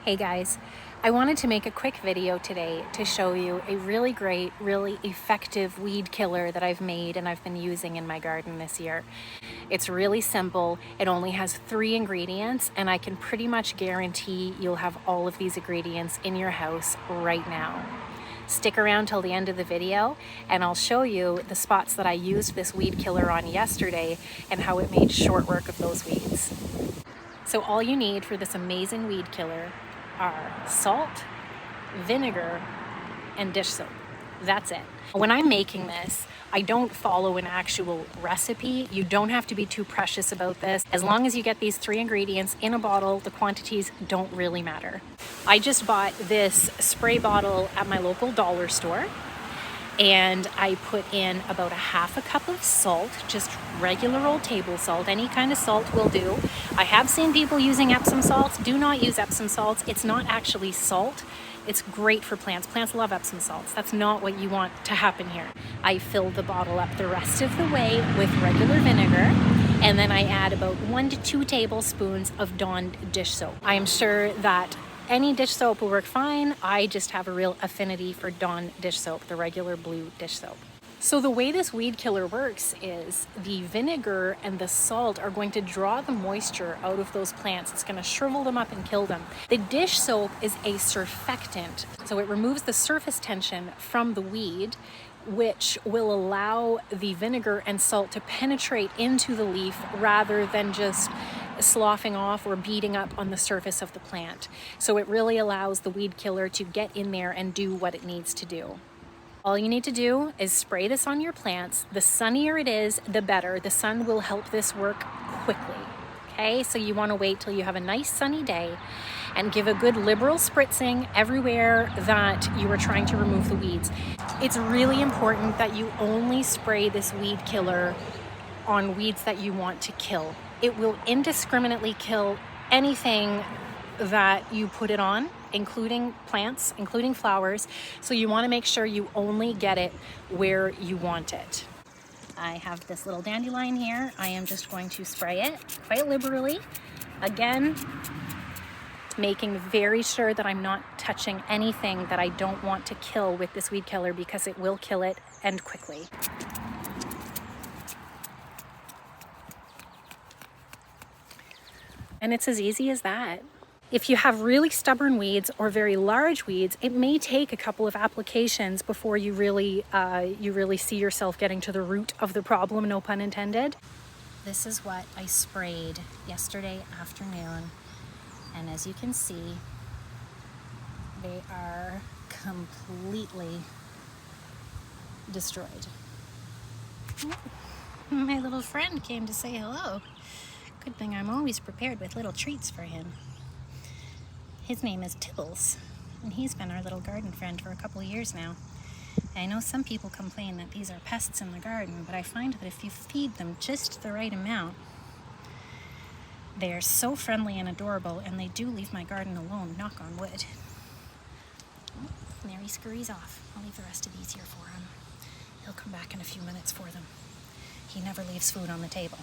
Hey guys, I wanted to make a quick video today to show you a really great, really effective weed killer that I've made and I've been using in my garden this year. It's really simple. It only has 3 ingredients and I can pretty much guarantee you'll have all of these ingredients in your house right now. Stick around till the end of the video and I'll show you the spots that I used this weed killer on yesterday and how it made short work of those weeds. So all you need for this amazing weed killer are salt, vinegar, and dish soap. That's it. When I'm making this, I don't follow an actual recipe. You don't have to be too precious about this. As long as you get these 3 ingredients in a bottle, the quantities don't really matter. I just bought this spray bottle at my local dollar store, and I put in about a half a cup of salt, just regular old table salt. Any kind of salt will do. I have seen people using Epsom salts. Do not use Epsom salts. It's not actually salt. It's great for plants. Plants love Epsom salts. That's not what you want to happen here. I fill the bottle up the rest of the way with regular vinegar, and then I add about 1 to 2 tablespoons of Dawn dish soap. I am sure that any dish soap will work fine. I just have a real affinity for Dawn dish soap, the regular blue dish soap. So the way this weed killer works is the vinegar and the salt are going to draw the moisture out of those plants. It's going to shrivel them up and kill them. The dish soap is a surfactant, so it removes the surface tension from the weed, which will allow the vinegar and salt to penetrate into the leaf rather than just sloughing off or beating up on the surface of the plant. So it really allows the weed killer to get in there and do what it needs to do. All you need to do is spray this on your plants. The sunnier it is, the better. The sun will help this work quickly. Okay, so you want to wait till you have a nice sunny day and give a good liberal spritzing everywhere that you are trying to remove the weeds. It's really important that you only spray this weed killer on weeds that you want to kill. It will indiscriminately kill anything that you put it on, including plants, including flowers. So you want to make sure you only get it where you want it. I have this little dandelion here. I am just going to spray it quite liberally. Again, making very sure that I'm not touching anything that I don't want to kill with this weed killer, because it will kill it, and quickly. And it's as easy as that. If you have really stubborn weeds or very large weeds, it may take a couple of applications before you really see yourself getting to the root of the problem, no pun intended. This is what I sprayed yesterday afternoon, and as you can see, they are completely destroyed. My little friend came to say hello. Good thing I'm always prepared with little treats for him. His name is Tibbles, and he's been our little garden friend for a couple of years now. I know some people complain that these are pests in the garden, but I find that if you feed them just the right amount, they are so friendly and adorable, and they do leave my garden alone, knock on wood. Oh, there he scurries off. I'll leave the rest of these here for him. He'll come back in a few minutes for them. He never leaves food on the table.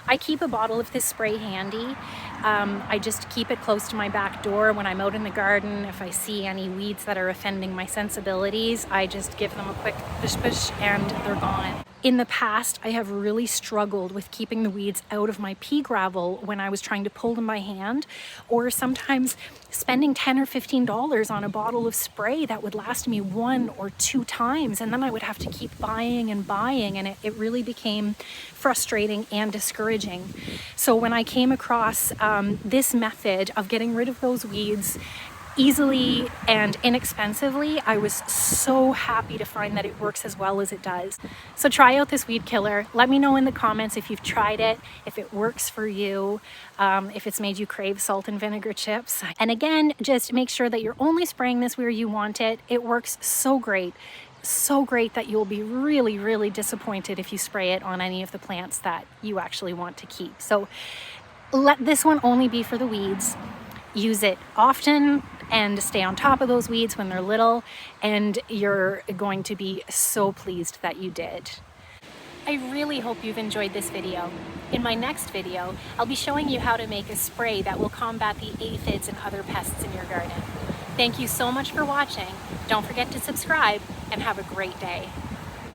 I keep a bottle of this spray handy. I just keep it close to my back door when I'm out in the garden. If I see any weeds that are offending my sensibilities, I just give them a quick push and they're gone. In the past, I have really struggled with keeping the weeds out of my pea gravel when I was trying to pull them by hand, or sometimes spending $10 or $15 on a bottle of spray that would last me 1 or 2 times, and then I would have to keep buying, and it really became frustrating and discouraging. So when I came across this method of getting rid of those weeds easily and inexpensively, I was so happy to find that it works as well as it does. So try out this weed killer. Let me know in the comments if you've tried it, if it works for you, if it's made you crave salt and vinegar chips. And again, just make sure that you're only spraying this where you want it. It works so great that you'll be really, really disappointed if you spray it on any of the plants that you actually want to keep. So let this one only be for the weeds. Use it often and stay on top of those weeds when they're little, and you're going to be so pleased that you did. I really hope you've enjoyed this video. In my next video, I'll be showing you how to make a spray that will combat the aphids and other pests in your garden. Thank you so much for watching. Don't forget to subscribe and have a great day.